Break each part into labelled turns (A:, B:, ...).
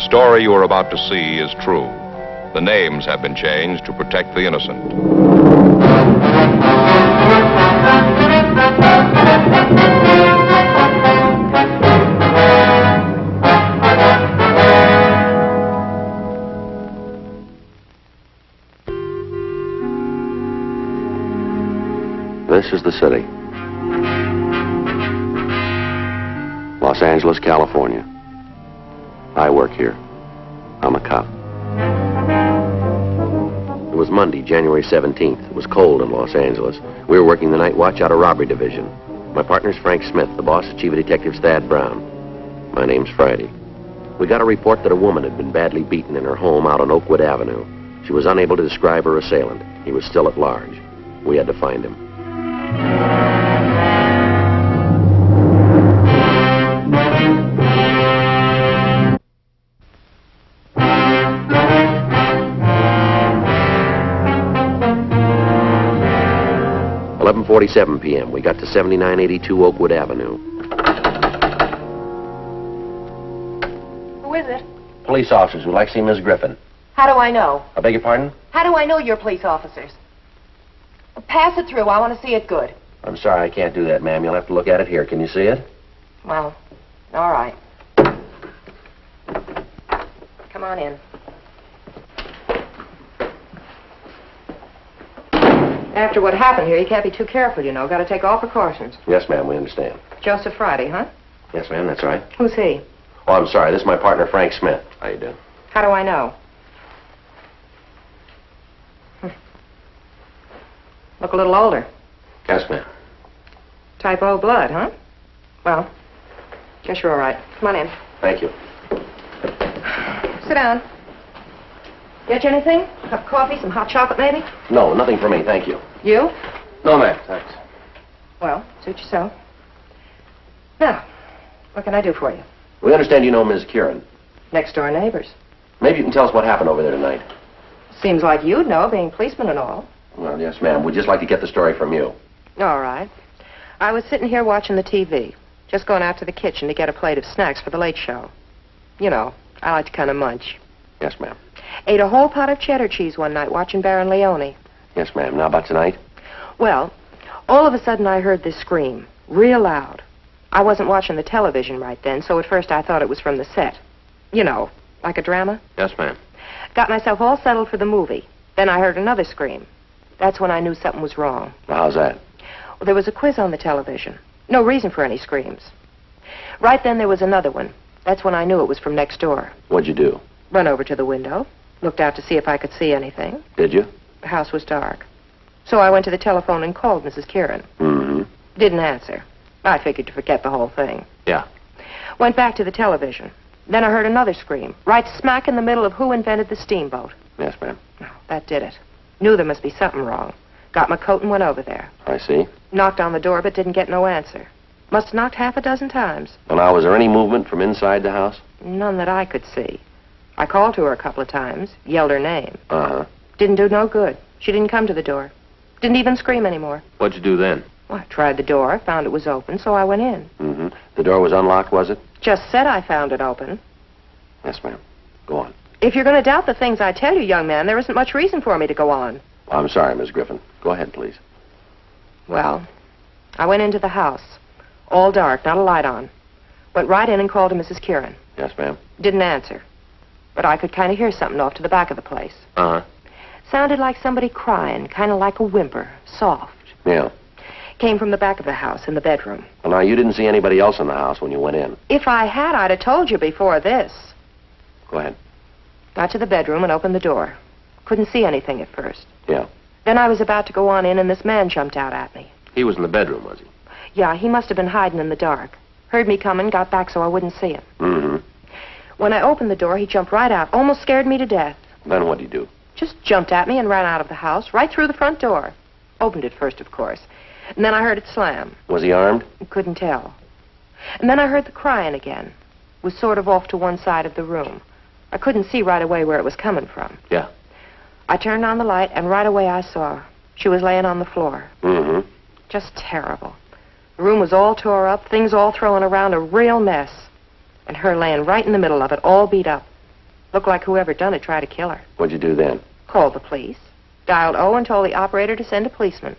A: story you are about to see is true. The names have been changed to protect the innocent.
B: This is the city. Los Angeles, California. I work here. I'm a cop. It was Monday, January 17th. It was cold in Los Angeles. We were working the night watch out of robbery division. My partner's Frank Smith. The boss is Chief of Detectives Thad Brown. My name's Friday. We got a report that a woman had been badly beaten in her home out on Oakwood Avenue. She was unable to describe her assailant. He was still at large. We had to find him. .47 p.m. We got to 7982 Oakwood Avenue.
C: Who is it?
B: Police officers would like to see Miss Griffin.
C: How do I know?
B: I beg your pardon?
C: How do I know you're police officers? Pass it through. I want to see it good.
B: I'm sorry, I can't do that, ma'am. You'll have to look at it here. Can you see it?
C: Well, all right. Come on in. After what happened here, you can't be too careful, you know. Got to take all precautions.
B: Yes, ma'am, we understand.
C: Joseph Friday, huh?
B: Yes, ma'am, that's right.
C: Who's he?
B: Oh, I'm sorry. This is my partner, Frank Smith. How you doing?
C: How do I know? Look a little older.
B: Yes, ma'am.
C: Type O blood, huh? Well, guess you're all right. Come on in.
B: Thank you.
C: Sit down. Get you anything? A cup of coffee, some hot chocolate, maybe?
B: No, nothing for me, thank you.
C: You?
B: No, ma'am, thanks.
C: Well, suit yourself. Now, what can I do for you?
B: We understand you know Ms. Kieran.
C: Next door neighbors.
B: Maybe you can tell us what happened over there tonight.
C: Seems like you'd know, being policeman and all.
B: Well, yes, ma'am. We'd just like to get the story from you.
C: All right. I was sitting here watching the TV. Just going out to the kitchen to get a plate of snacks for the late show. You know, I like to kind of munch.
B: Yes, ma'am.
C: Ate a whole pot of cheddar cheese one night watching Baron Leone.
B: Yes, ma'am. Now about tonight?
C: Well, all of a sudden I heard this scream, real loud. I wasn't watching the television right then, so at first I thought it was from the set. You know, like a drama.
B: Yes, ma'am.
C: Got myself all settled for the movie. Then I heard another scream. That's when I knew something was wrong.
B: Well, how's that?
C: Well, there was a quiz on the television. No reason for any screams. Right then there was another one. That's when I knew it was from next door.
B: What'd you do?
C: Run over to the window. Looked out to see if I could see anything.
B: Did you?
C: The house was dark. So I went to the telephone and called Mrs. Kieran.
B: Mm-hmm.
C: Didn't answer. I figured to forget the whole thing.
B: Yeah.
C: Went back to the television. Then I heard another scream, right smack in the middle of Who Invented the Steamboat.
B: Yes, ma'am.
C: Oh, that did it. Knew there must be something wrong. Got my coat and went over there.
B: I see.
C: Knocked on the door, but didn't get no answer. Must have knocked half a dozen times.
B: Well, now, was there any movement from inside the house?
C: None that I could see. I called to her a couple of times, yelled her name.
B: Uh-huh.
C: Didn't do no good. She didn't come to the door. Didn't even scream anymore.
B: What'd you do then?
C: Well, I tried the door, found it was open, so I went in.
B: Mm-hmm. The door was unlocked, was it?
C: Just said I found it open.
B: Yes, ma'am. Go on.
C: If you're going to doubt the things I tell you, young man, there isn't much reason for me to go on.
B: Well, I'm sorry, Miss Griffin. Go ahead, please.
C: Well, I went into the house. All dark, not a light on. Went right in and called to Mrs. Kieran.
B: Yes, ma'am.
C: Didn't answer. But I could kind of hear something off to the back of the place.
B: Uh-huh.
C: Sounded like somebody crying, kind of like a whimper, soft.
B: Yeah.
C: Came from the back of the house, in the bedroom.
B: Well, now, you didn't see anybody else in the house when you went in.
C: If I had, I'd have told you before this.
B: Go ahead.
C: Got to the bedroom and opened the door. Couldn't see anything at first.
B: Yeah.
C: Then I was about to go on in, and this man jumped out at me.
B: He was in the bedroom, was he?
C: Yeah, he must have been hiding in the dark. Heard me coming, got back so I wouldn't see him.
B: Mm-hmm.
C: When I opened the door, he jumped right out. Almost scared me to death.
B: Then what'd he do?
C: Just jumped at me and ran out of the house, right through the front door. Opened it first, of course. And then I heard it slam.
B: Was he armed?
C: Couldn't tell. And then I heard the crying again. Was sort of off to one side of the room. I couldn't see right away where it was coming from.
B: Yeah.
C: I turned on the light, and right away I saw her. She was laying on the floor.
B: Mm-hmm.
C: Just terrible. The room was all tore up, things all thrown around, a real mess. And her laying right in the middle of it, all beat up. Looked like whoever done it tried to kill her.
B: What'd you do then?
C: Called the police. Dialed O and told the operator to send a policeman.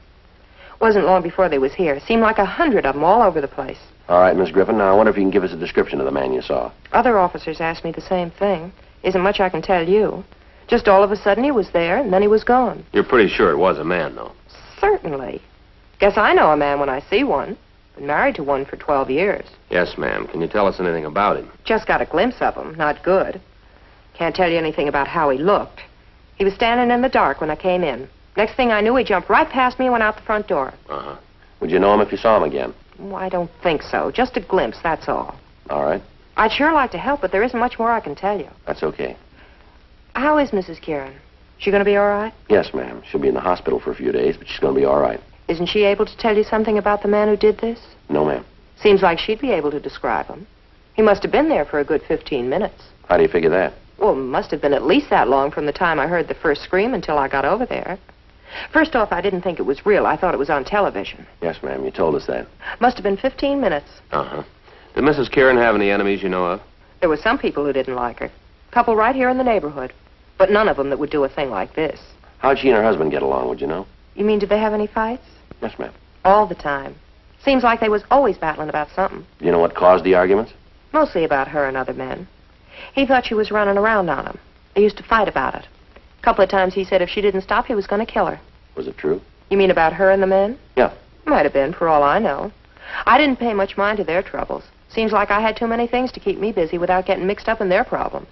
C: Wasn't long before they was here. Seemed like 100 of them all over the place.
B: All right, Miss Griffin. Now, I wonder if you can give us a description of the man you saw.
C: Other officers asked me the same thing. Isn't much I can tell you. Just all of a sudden he was there, and then he was gone.
B: You're pretty sure it was a man, though?
C: Certainly. Guess I know a man when I see one. Been married to one for 12 years.
B: Yes, ma'am. Can you tell us anything about him?
C: Just got a glimpse of him. Not good. Can't tell you anything about how he looked. He was standing in the dark when I came in. Next thing I knew, he jumped right past me and went out the front door.
B: Uh-huh. Would you know him if you saw him again?
C: Oh, I don't think so. Just a glimpse, that's all.
B: All right.
C: I'd sure like to help, but there isn't much more I can tell you.
B: That's okay.
C: How is Mrs. Kieran? She going to be all right?
B: Yes, ma'am. She'll be in the hospital for a few days, but she's going to be all right.
C: Isn't she able to tell you something about the man who did this?
B: No, ma'am.
C: Seems like she'd be able to describe him. He must have been there for a good 15 minutes.
B: How do you figure that?
C: Well, it must have been at least that long from the time I heard the first scream until I got over there. First off, I didn't think it was real. I thought it was on television.
B: Yes, ma'am. You told us that.
C: Must have been 15 minutes.
B: Uh-huh. Did Mrs. Kieran have any enemies you know of?
C: There were some people who didn't like her. Couple right here in the neighborhood. But none of them that would do a thing like this.
B: How'd she and her husband get along, would you know?
C: You mean, did they have any fights?
B: Yes, ma'am.
C: All the time. Seems like they was always battling about something.
B: Do you know what caused the arguments?
C: Mostly about her and other men. He thought she was running around on him. They used to fight about it. A couple of times he said if she didn't stop, he was going to kill her.
B: Was it true?
C: You mean about her and the men?
B: Yeah.
C: Might have been, for all I know. I didn't pay much mind to their troubles. Seems like I had too many things to keep me busy without getting mixed up in their problems.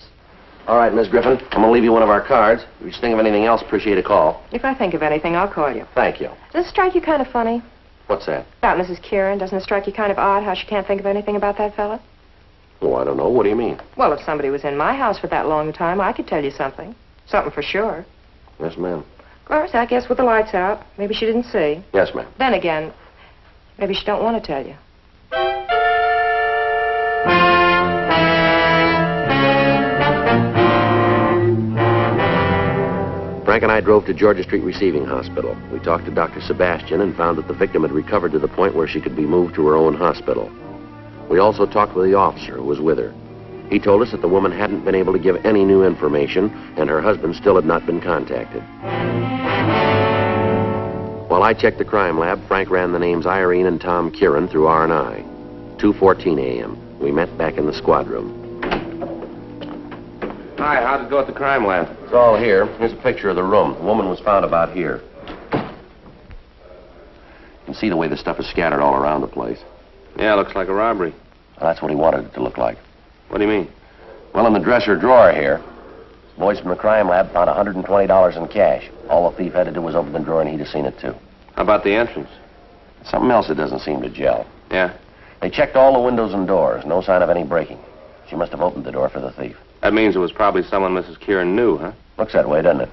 B: All right, Miss Griffin. I'm going to leave you one of our cards. If you think of anything else, appreciate a call.
C: If I think of anything, I'll call you.
B: Thank you.
C: Does it strike you kind of funny?
B: What's that?
C: About Mrs. Kieran. Doesn't it strike you kind of odd how she can't think of anything about that fella?
B: Oh, I don't know. What do you mean?
C: Well, if somebody was in my house for that long a time, I could tell you something. Something for sure.
B: Yes, ma'am.
C: Of course, I guess with the lights out, maybe she didn't see.
B: Yes, ma'am.
C: Then again, maybe she don't want to tell you.
B: Frank and I drove to Georgia Street Receiving Hospital. We talked to Dr. Sebastian and found that the victim had recovered to the point where she could be moved to her own hospital. We also talked with the officer who was with her. He told us that the woman hadn't been able to give any new information, and her husband still had not been contacted. While I checked the crime lab, Frank ran the names Irene and Tom Kieran through R&I. 2:14 a.m. We met back in the squad room. Hi, how'd it go at the crime lab? It's all here. Here's a picture of the room. The woman was found about here. You can see the way the stuff is scattered all around the place.
D: Yeah, looks like a robbery.
B: Well, that's what he wanted it to look like.
D: What do you mean?
B: Well, in the dresser drawer here, boys from the crime lab found $120 in cash. All the thief had to do was open the drawer and he'd have seen it, too.
D: How about the entrance?
B: Something else that doesn't seem to gel.
D: Yeah?
B: They checked all the windows and doors. No sign of any breaking. She must have opened the door for the thief.
D: That means it was probably someone Mrs. Kieran knew, huh?
B: Looks that way, doesn't it?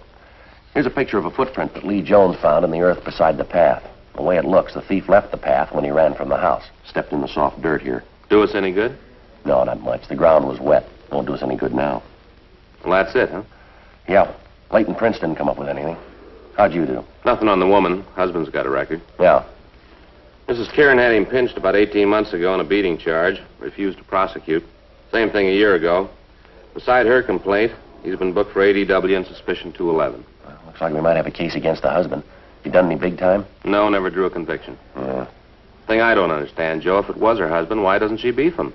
B: Here's a picture of a footprint that Lee Jones found in the earth beside the path. The way it looks, the thief left the path when he ran from the house. Stepped in the soft dirt here.
D: Do us any good?
B: No, not much. The ground was wet. Won't do us any good now.
D: Well, that's it, huh?
B: Yeah. Leighton Prince didn't come up with anything. How'd you do?
D: Nothing on the woman. Husband's got a record.
B: Yeah.
D: Mrs. Kieran had him pinched about 18 months ago on a beating charge. Refused to prosecute. Same thing a year ago. Beside her complaint, he's been booked for ADW and suspicion 211.
B: Well, looks like we might have a case against the husband. He done any big time?
D: No, never drew a conviction.
B: Yeah.
D: Thing I don't understand, Joe, if it was her husband, why doesn't she beef him?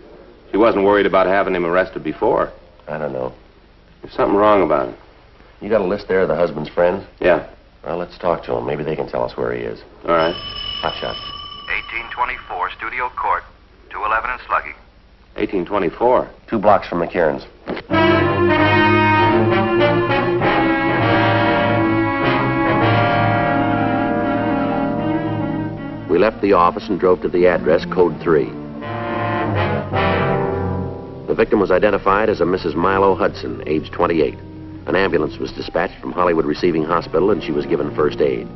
D: She wasn't worried about having him arrested before.
B: I don't know.
D: There's something wrong about it.
B: You got a list there of the husband's friends?
D: Yeah.
B: Well, let's talk to him. Maybe they can tell us where he is.
D: All right.
B: Hot shot.
E: 1824 Studio Court, 211 and Sluggy.
D: 1824.
B: 2 blocks from the Cairns. We left the office and drove to the address, code 3. The victim was identified as a Mrs. Milo Hudson, age 28. An ambulance was dispatched from Hollywood Receiving Hospital, and she was given first aid.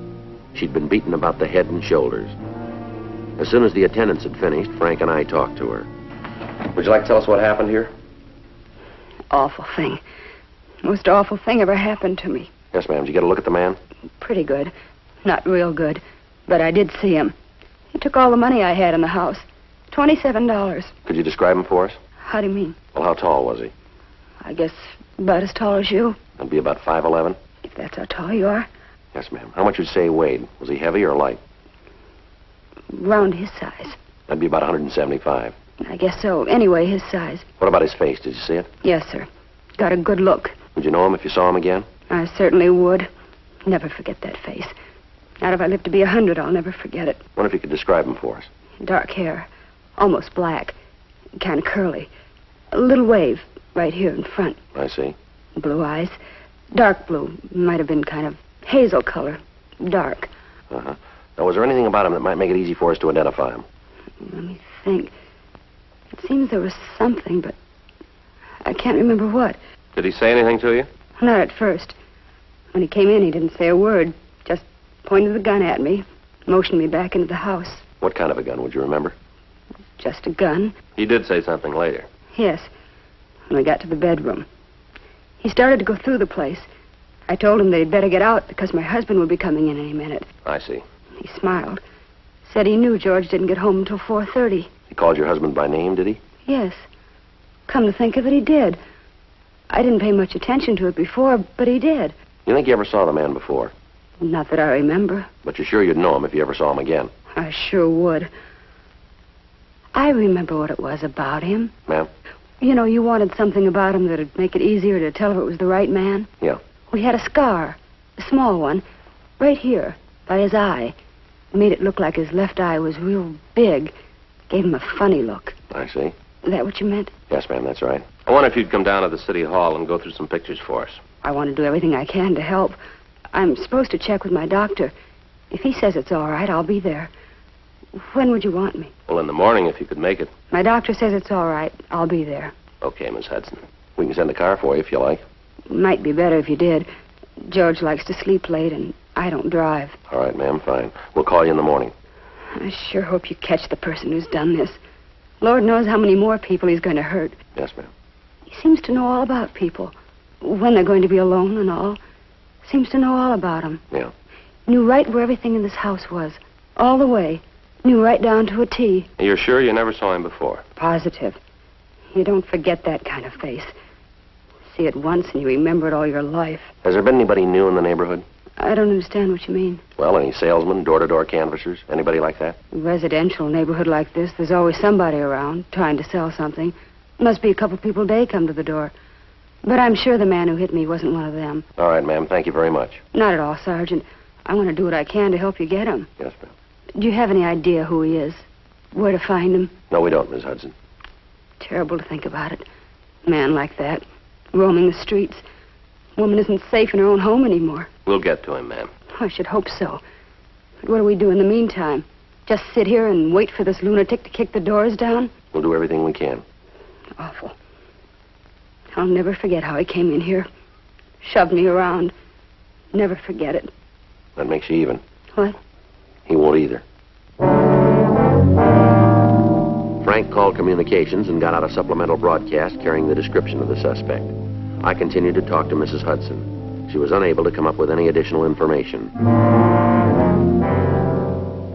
B: She'd been beaten about the head and shoulders. As soon as the attendants had finished, Frank and I talked to her. Would you like to tell us what happened here?
F: Awful thing. Most awful thing ever happened to me.
B: Yes, ma'am. Did you get a look at the man?
F: Pretty good. Not real good. But I did see him. He took all the money I had in the house. $27.
B: Could you describe him for us?
F: How do you mean?
B: Well, how tall was he?
F: I guess About as tall as you,
B: That'd be about 5'11"?
F: if that's how tall you are.
B: Yes, ma'am. How much would you say he weighed? Was he heavy or light?
F: Round his size.
B: That'd be about 175.
F: I guess so. Anyway, his size.
B: What about his face? Did you see it?
F: Yes, sir. Got a good look.
B: Would you know him if you saw him again?
F: I certainly would. Never forget that face. Not if I live to be 100, I'll never forget it.
B: Wonder if you could describe him for us.
F: Dark hair, almost black, kind of curly. A little wave right here in front.
B: I see.
F: Blue eyes, dark blue. Might have been kind of hazel color, dark.
B: Uh-huh. Now, was there anything about him that might make it easy for us to identify him?
F: Let me think. It seems there was something, but I can't remember what.
D: Did he say anything to you?
F: Not at first. When he came in, he didn't say a word. Just pointed the gun at me, motioned me back into the house.
B: What kind of a gun, would you remember?
F: Just a gun.
D: He did say something later.
F: Yes, when we got to the bedroom. He started to go through the place. I told him that he'd better get out because my husband would be coming in any minute.
B: I see.
F: He smiled. Said he knew George didn't get home until 4:30.
B: He called your husband by name, did he?
F: Yes. Come to think of it, he did. I didn't pay much attention to it before, but he did.
B: You think you ever saw the man before?
F: Not that I remember.
B: But you're sure you'd know him if you ever saw him again?
F: I sure would. I remember what it was about him.
B: Ma'am?
F: You know, you wanted something about him that'd make it easier to tell if it was the right man.
B: Yeah.
F: We had a scar, a small one, right here, by his eye. Made it look like his left eye was real big. Gave him a funny look.
B: I see.
F: Is that what you meant?
B: Yes, ma'am, that's right.
D: I wonder if you'd come down to the city hall and go through some pictures for us.
F: I want to do everything I can to help. I'm supposed to check with my doctor. If he says it's all right, I'll be there. When would you want me?
D: Well, in the morning, if you could make it.
F: My doctor says it's all right. I'll be there.
D: Okay, Miss Hudson.
B: We can send a car for you if you like.
F: Might be better if you did. George likes to sleep late, and I don't drive.
B: All right, ma'am, fine. We'll call you in the morning.
F: I sure hope you catch the person who's done this. Lord knows how many more people he's going to hurt.
B: Yes, ma'am.
F: He seems to know all about people. When they're going to be alone and all. Seems to know all about them.
B: Yeah.
F: Knew right where everything in this house was. All the way. Knew right down to a T.
D: You're sure you never saw him before?
F: Positive. You don't forget that kind of face. See it once and you remember it all your life.
B: Has there been anybody new in the neighborhood?
F: I don't understand what you mean.
B: Well, any salesmen, door-to-door canvassers, anybody like that?
F: Residential neighborhood like this, there's always somebody around trying to sell something. Must be a couple people a day come to the door. But I'm sure the man who hit me wasn't one of them.
B: All right, ma'am. Thank you very much.
F: Not at all, Sergeant. I want to do what I can to help you get him.
B: Yes, ma'am.
F: Do you have any idea who he is? Where to find him?
B: No, we don't, Miss Hudson.
F: Terrible to think about it. A man like that, roaming the streets. Woman isn't safe in her own home anymore.
D: We'll get to him, ma'am.
F: I should hope so. But what do we do in the meantime? Just sit here and wait for this lunatic to kick the doors down?
B: We'll do everything we can.
F: Awful. I'll never forget how he came in here. Shoved me around. Never forget it.
B: That makes you even.
F: What?
B: He won't either. Frank called communications and got out a supplemental broadcast carrying the description of the suspect. I continued to talk to Mrs. Hudson. She was unable to come up with any additional information.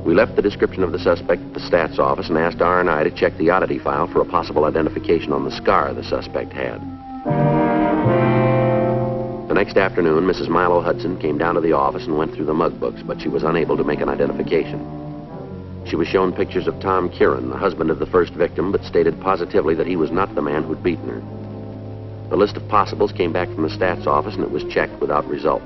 B: We left the description of the suspect at the stats office and asked R&I to check the oddity file for a possible identification on the scar the suspect had. The next afternoon, Mrs. Milo Hudson came down to the office and went through the mug books, but she was unable to make an identification. She was shown pictures of Tom Kieran, the husband of the first victim, but stated positively that he was not the man who'd beaten her. The list of possibles came back from the stats office, and it was checked without result.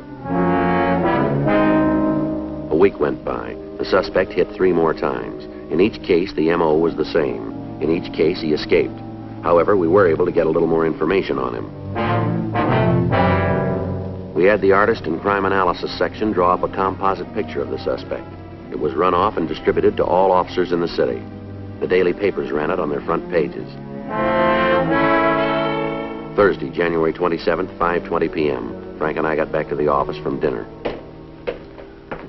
B: A week went by. The suspect hit 3 more times. In each case, the M.O. was the same. In each case, he escaped. However, we were able to get a little more information on him. We had the artist and crime analysis section draw up a composite picture of the suspect. It was run off and distributed to all officers in the city. The daily papers ran it on their front pages. Thursday, January 27th, 5:20 p.m. Frank and I got back to the office from dinner.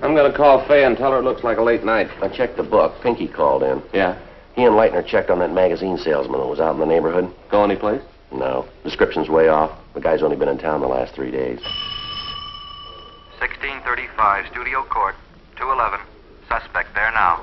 D: I'm going to call Fay and tell her it looks like a late night.
B: I checked the book. Pinky called in.
D: Yeah?
B: He and Leitner checked on that magazine salesman who was out in the neighborhood.
D: Go anyplace?
B: No. Description's way off. The guy's only been in town the last 3 days.
E: 1635 Studio Court, 211. Suspect there now.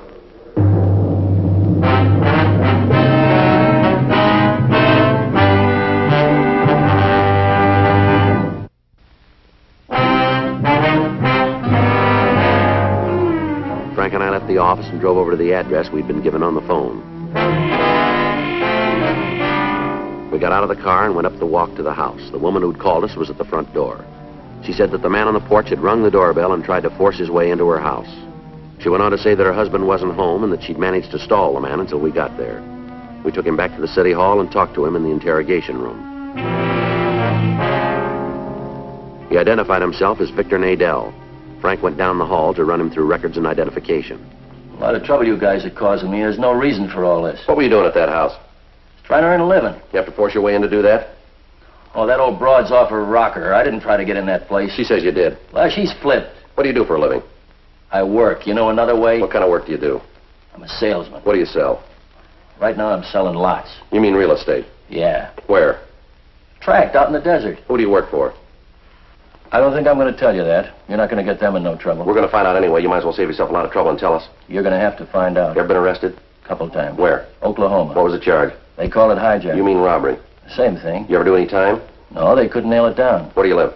B: office and drove over to the address we'd been given on the phone. We got out of the car and went up the walk to the house. The woman who'd called us was at the front door. She said that the man on the porch had rung the doorbell and tried to force his way into her house. She went on to say that her husband wasn't home and that she'd managed to stall the man until we got there. We took him back to the city hall and talked to him in the interrogation room. He identified himself as Victor Nadell. Frank went down the hall to run him through records and identification.
G: A lot of trouble you guys are causing me. There's no reason for all this.
B: What were you doing at that house?
G: Trying to earn a living.
B: You have to force your way in to do that?
G: Oh, that old broad's off her rocker. I didn't try to get in that place.
B: She says you did.
G: Well, she's flipped.
B: What do you do for a living?
G: I work. You know another way?
B: What kind of work do you do?
G: I'm a salesman.
B: What do you sell?
G: Right now I'm selling lots.
B: You mean real estate?
G: Yeah.
B: Where?
G: Tract out in the desert.
B: Who do you work for?
G: I don't think I'm going to tell you that. You're not going to get them in no trouble.
B: We're going to find out anyway. You might as well save yourself a lot of trouble and tell us.
G: You're going to have to find out.
B: You ever been arrested?
G: A couple times.
B: Where?
G: Oklahoma.
B: What was the charge?
G: They call it hijack.
B: You mean robbery?
G: Same thing.
B: You ever do any time?
G: No, they couldn't nail it down.
B: Where do you live?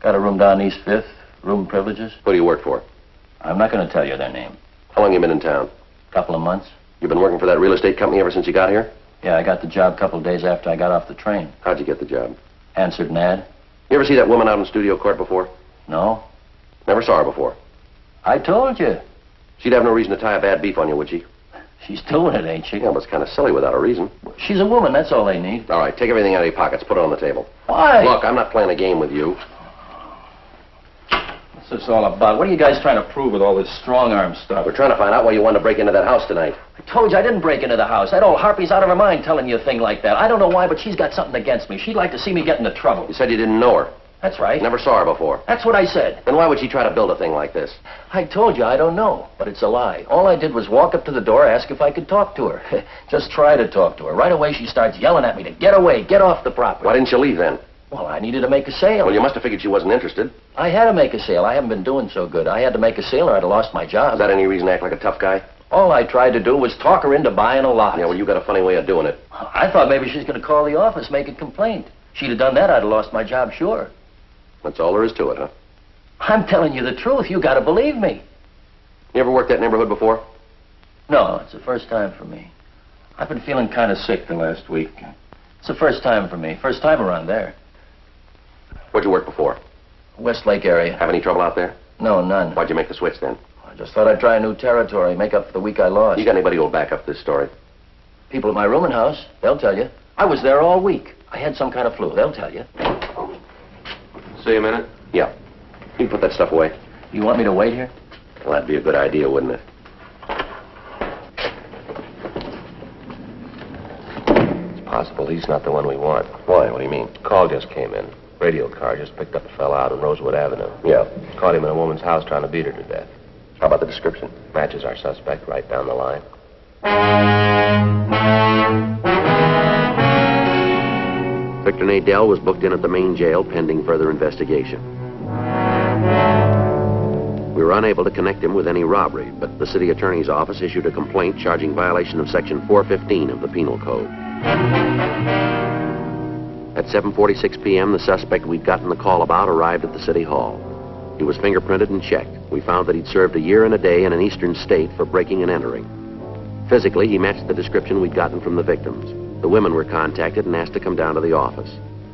G: Got a room down East 5th. Room privileges.
B: Who do you work for?
G: I'm not going to tell you their name.
B: How long you been in town?
G: Couple of months.
B: You've been working for that real estate company ever since you got here?
G: Yeah, I got the job a couple of days after I got off the train.
B: How'd you get the job?
G: Answered an ad.
B: You ever see that woman out in studio court before?
G: No.
B: Never saw her before.
G: I told you.
B: She'd have no reason to tie a bad beef on you, would she?
G: She's doing it, ain't she?
B: Yeah, but it's kind of silly without a reason.
G: She's a woman, that's all they need.
B: All right, take everything out of your pockets, put it on the table.
G: Why?
B: Look, I'm not playing a game with you.
G: What's this all about? What are you guys trying to prove with all this strong-arm stuff?
B: We're trying to find out why you wanted to break into that house tonight.
G: I told you I didn't break into the house. That old harpy's out of her mind telling you a thing like that. I don't know why, but she's got something against me. She'd like to see me get into trouble.
B: You said you didn't know her.
G: That's right.
B: Never saw her before.
G: That's what I said.
B: Then why would she try to build a thing like this?
G: I told you I don't know, but it's a lie. All I did was walk up to the door, ask if I could talk to her. Just try to talk to her. Right away she starts yelling at me to get away, get off the property.
B: Why didn't you leave then?
G: Well, I needed to make a sale.
B: Well, you must have figured she wasn't interested.
G: I had to make a sale. I haven't been doing so good. I had to make a sale or I'd have lost my job.
B: Is that any reason to act like a tough guy?
G: All I tried to do was talk her into buying a lot.
B: Yeah, well, you got a funny way of doing it.
G: I thought maybe she's going to call the office, make a complaint. She'd have done that, I'd have lost my job, sure.
B: That's all there is to it, huh?
G: I'm telling you the truth. You got to believe me.
B: You ever worked that neighborhood before?
G: No, it's the first time for me. I've been feeling kind of sick the last week. It's the first time for me. First time around there.
B: Where'd you work before?
G: Westlake area.
B: Have any trouble out there?
G: No, none.
B: Why'd you make the switch then?
G: I just thought I'd try a new territory, make up for the week I lost.
B: You got anybody who'll back up this story?
G: People at my rooming house, they'll tell you. I was there all week. I had some kind of flu, they'll tell you.
D: See you a minute.
B: Yeah. You can put that stuff away.
G: You want me to wait here?
B: Well, that'd be a good idea, wouldn't it?
H: It's possible he's not the one we want.
B: Why? What do you mean?
H: Call just came in. Radio car just picked up a fella out on Rosewood Avenue.
B: Yeah.
H: Caught him in a woman's house trying to beat her to death.
B: How about the description?
H: Matches our suspect right down the line.
B: Victor Nadell was booked in at the main jail pending further investigation. We were unable to connect him with any robbery, but the city attorney's office issued a complaint charging violation of section 415 of the Penal Code. At 7:46 p.m., the suspect we'd gotten the call about arrived at the city hall. He was fingerprinted and checked. We found that he'd served a year and a day in an eastern state for breaking and entering. Physically, he matched the description we'd gotten from the victims. The women were contacted and asked to come down to the office.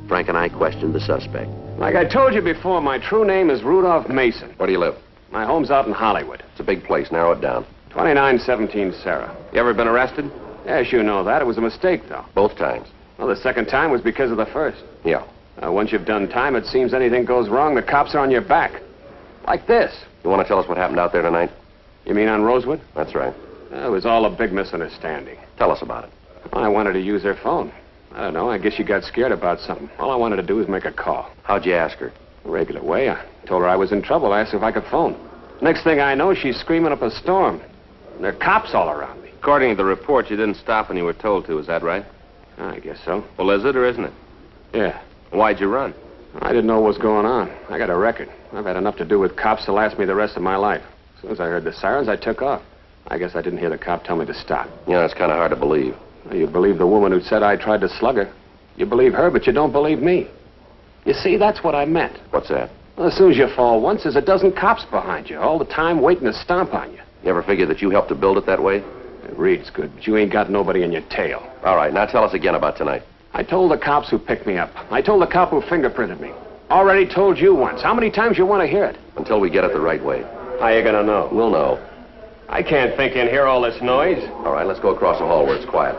B: Frank and I questioned the suspect.
I: Like I told you before, my true name is Rudolph Mason.
B: Where do you live?
I: My home's out in Hollywood.
B: It's a big place. Narrow it down.
I: 2917 Sarah.
D: You ever been arrested?
I: Yes, you know that. It was a mistake, though.
B: Both times.
I: Well, the second time was because of the first.
B: Yeah.
I: Once you've done time, it seems anything goes wrong, the cops are on your back. Like this.
B: You want to tell us what happened out there tonight?
I: You mean on Rosewood?
B: That's right.
I: It was all a big misunderstanding.
B: Tell us about it.
I: Well, I wanted to use her phone. I don't know. I guess she got scared about something. All I wanted to do was make a call.
B: How'd you ask her?
I: A regular way. I told her I was in trouble. I asked her if I could phone. Next thing I know, she's screaming up a storm. And there are cops all around me.
D: According to the report, you didn't stop when you were told to. Is that right?
I: I guess so.
D: Well, is it or isn't it?
I: Yeah.
D: Why'd you run?
I: I didn't know what was going on. I got a record. I've had enough to do with cops to last me the rest of my life. As soon as I heard the sirens, I took off. I guess I didn't hear the cop tell me to stop.
B: Yeah, it's kind of hard to believe.
I: Well, you believe the woman who said I tried to slug her. You believe her, but you don't believe me. You see, that's what I meant.
B: What's that?
I: Well, as soon as you fall once, there's a dozen cops behind you, all the time waiting to stomp on you.
B: You ever figure that you helped to build it that way?
I: It reads good, but you ain't got nobody in your tail.
B: All right, now tell us again about tonight.
I: I told the cops who picked me up. I told the cop who fingerprinted me. Already told you once. How many times you want to hear it?
B: Until we get it the right way.
I: How you gonna know?
B: We'll know.
I: I can't think and hear all this noise.
B: All right, let's go across the hall where it's quiet.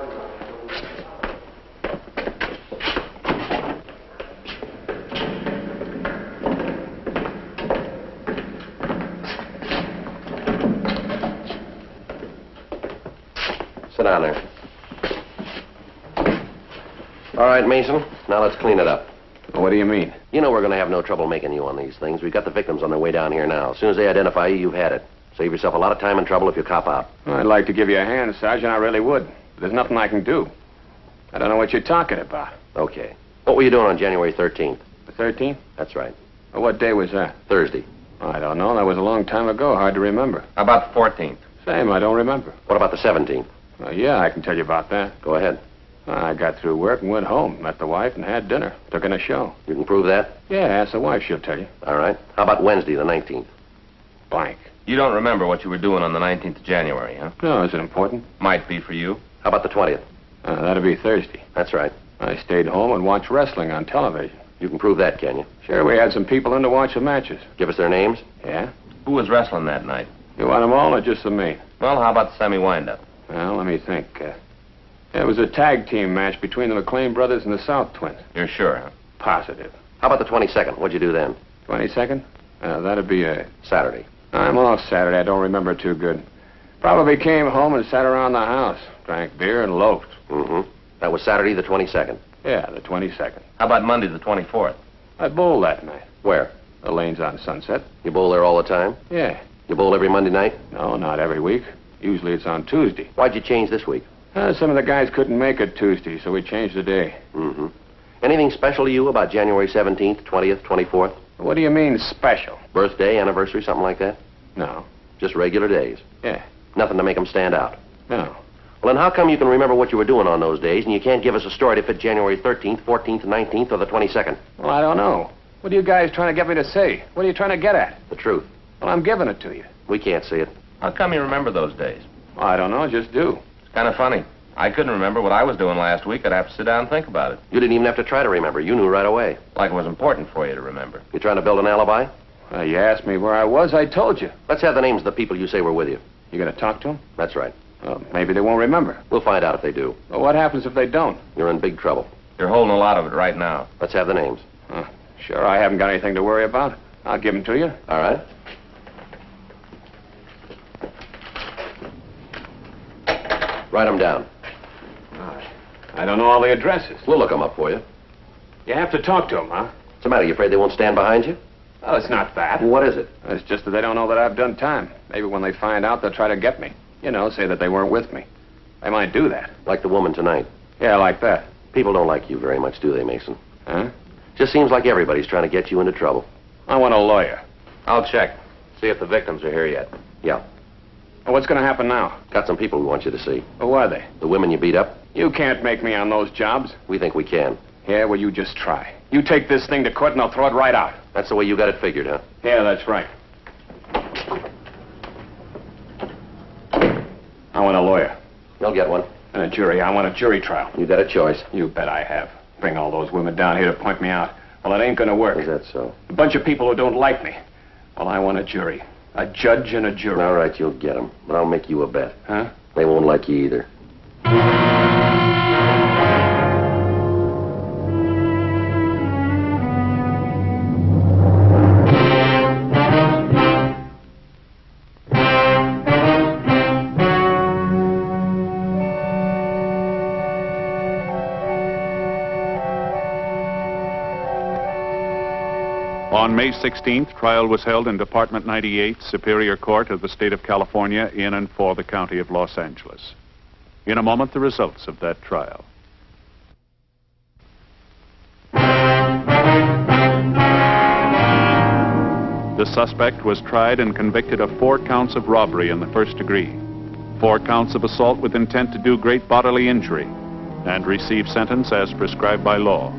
B: Sit down there. All right, Mason, now let's clean it up.
I: What do you mean?
B: You know we're going to have no trouble making you on these things. We've got the victims on their way down here now. As soon as they identify you, you've had it. Save yourself a lot of time and trouble if you cop out.
I: I'd like to give you a hand, Sergeant. I really would. But there's nothing I can do. I don't know what you're talking about.
B: Okay. What were you doing on January 13th?
I: The 13th?
B: That's right.
I: Well, what day was that?
B: Thursday.
I: I don't know. That was a long time ago. Hard to remember.
D: How about the 14th?
I: Same. I don't remember.
B: What about the 17th?
I: Yeah, I can tell you about that.
B: Go ahead.
I: I got through work and went home. Met the wife and had dinner. Took in a show.
B: You can prove that?
I: Yeah, ask the wife. She'll tell you.
B: All right. How about Wednesday, the 19th?
I: Blank.
D: You don't remember what you were doing on the 19th of January, huh?
I: No, is it important?
D: Might be for you.
B: How about the 20th?
I: That'll be Thursday.
B: That's right.
I: I stayed home and watched wrestling on television.
B: You can prove that, can you?
I: Sure, we had some people in to watch the matches.
B: Give us their names?
I: Yeah?
D: Who was wrestling that night?
I: You want them all or just the main?
D: Well, how about the semi-windup?
I: Well, let me think. It was a tag team match between the McLean brothers and the South Twins.
D: You're sure, huh?
I: Positive.
B: How about the 22nd? What'd you do then?
I: 22nd? That'd be a...
B: Saturday.
I: I'm off Saturday. I don't remember too good. Probably came home and sat around the house. Drank beer and loafed.
B: Mm-hmm. That was Saturday, the 22nd.
I: Yeah, the 22nd.
D: How about Monday, the 24th?
I: I bowled that night.
B: Where?
I: The lane's on Sunset.
B: You bowl there all the time?
I: Yeah.
B: You bowl every Monday night?
I: No, not every week. Usually it's on Tuesday.
B: Why'd you change this week?
I: Some of the guys couldn't make it Tuesday, so we changed the day.
B: Mm-hmm. Anything special to you about January 17th, 20th, 24th?
I: What do you mean, special?
B: Birthday, anniversary, something like that?
I: No.
B: Just regular days?
I: Yeah.
B: Nothing to make them stand out?
I: No.
B: Well, then how come you can remember what you were doing on those days, and you can't give us a story to fit January 13th, 14th, 19th, or the 22nd?
I: Well, I don't know. What are you guys trying to get me to say? What are you trying to get at?
B: The truth.
I: Well, I'm giving it to you.
B: We can't see it.
D: How come you remember those days?
I: Well, I don't know. Just do.
D: It's kind of funny. I couldn't remember what I was doing last week. I'd have to sit down and think about it.
B: You didn't even have to try to remember. You knew right away.
D: Like it was important for you to remember.
B: You trying to build an alibi?
I: You asked me where I was. I told you.
B: Let's have the names of the people you say were with you.
I: You going to talk to them?
B: That's right.
I: Well, maybe they won't remember.
B: We'll find out if they do.
I: Well, what happens if they don't?
B: You're in big trouble.
D: You're holding a lot of it right now.
B: Let's have the names.
I: Sure, I haven't got anything to worry about. I'll give them to you.
B: All right. Write them down.
I: I don't know all the addresses.
B: We'll look them up for you.
I: You have to talk to them, huh?
B: What's the matter? You afraid they won't stand behind you?
I: Oh, it's not that.
B: What is it?
I: It's just that they don't know that I've done time. Maybe when they find out, they'll try to get me. You know, say that they weren't with me. They might do that.
B: Like the woman tonight.
I: Yeah, like that.
B: People don't like you very much, do they, Mason?
I: Huh?
B: Just seems like everybody's trying to get you into trouble.
I: I want a lawyer.
D: I'll check. See if the victims are here yet.
B: Yeah.
I: Well, what's going to happen now?
B: Got some people we want you to see.
I: Who are they?
B: The women you beat up.
I: You can't make me on those jobs.
B: We think we can.
I: Yeah, well, you just try. You take this thing to court and I'll throw it right out.
B: That's the way you got it figured, huh?
I: Yeah, that's right. I want a lawyer.
B: You'll get one.
I: And a jury. I want a jury trial.
B: You got a choice.
I: You bet I have. Bring all those women down here to point me out. Well, it ain't gonna work.
B: Is that so?
I: A bunch of people who don't like me. Well, I want a jury. A judge and a jury.
B: All right, you'll get them. But I'll make you a bet.
I: Huh?
B: They won't like you either.
J: On May 16th, trial was held in Department 98, Superior Court of the State of California, in and for the County of Los Angeles. In a moment, the results of that trial. The suspect was tried and convicted of 4 counts of robbery in the first degree, 4 counts of assault with intent to do great bodily injury, and received sentence as prescribed by law.